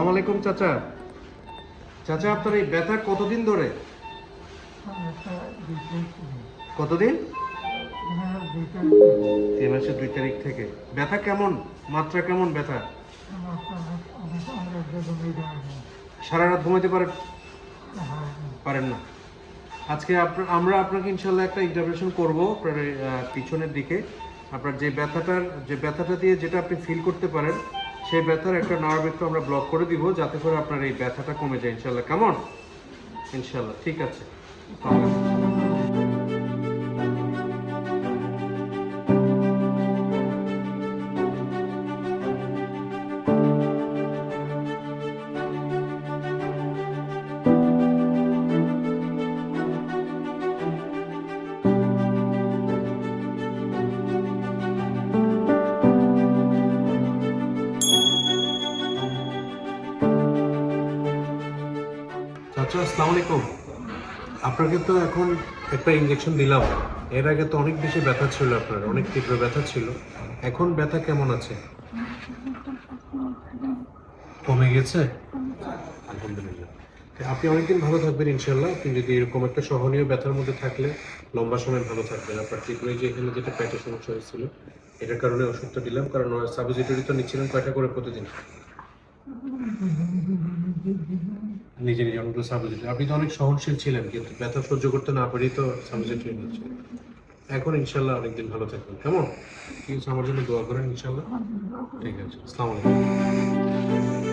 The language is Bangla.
আসসালামু আলাইকুম চাচা। চাচা আপনার এই ব্যথা কতদিন ধরে? কতদিন? এই মাসের 2 তারিখ থেকে। ব্যথা কেমন? মাত্রা কেমন ব্যথা? সারা রাত ঘুমাইতে পারেন না? আজকে আমরা আপনাকে ইনশাল্লাহ একটা ইন্টারভেনশন করবো আপনার পিছনের দিকে। আপনার যে ব্যথাটা দিয়ে যেটা আপনি ফিল করতে পারেন, সেই ব্যথার একটা নার্ভ একটু আমরা ব্লক করে দিব, যাতে করে আপনার এই ব্যথাটা কমে যায় ইনশাল্লাহ। কেমন? ইনশাল্লাহ ঠিক আছে। চাচা আসসালামু আলাইকুম। আপনাকে তো এখন একটা ইঞ্জেকশন দিলাম। এর আগে তো অনেক বেশি ব্যথা ছিল, আপনার অনেক তীব্র ব্যথা ছিল। এখন ব্যথা কেমন আছে? কমে গেছে? আলহামদুলিল্লাহ। আপনি অনেকদিন ভালো থাকবেন ইনশাল্লাহ। আপনি যদি এরকম একটা সহনীয় ব্যথার মধ্যে থাকলে লম্বা সময় ভালো থাকবেন। আপনার তীব্র যে এখানে যেটা পেটের সমস্যা হয়েছিল, এটার কারণে ওষুধটা দিলাম। কারণ সাবজিটরি তো নিচ্ছিলেন কয়টা করে প্রতিদিন? নিজে নিজে অনেকগুলো সাবজেক্ট। আপনি তো অনেক সহনশীল ছিলেন, কিন্তু ব্যথা সহ্য করতে না পারি তো সাবজেক্ট হয়ে যাচ্ছে। এখন ইনশাল্লাহ অনেকদিন ভালো থাকবেন। কেমন? ঠিক আছে, আমার জন্য দোয়া করেন ইনশাল্লাহ। ঠিক আছে, আসসালামু আলাইকুম।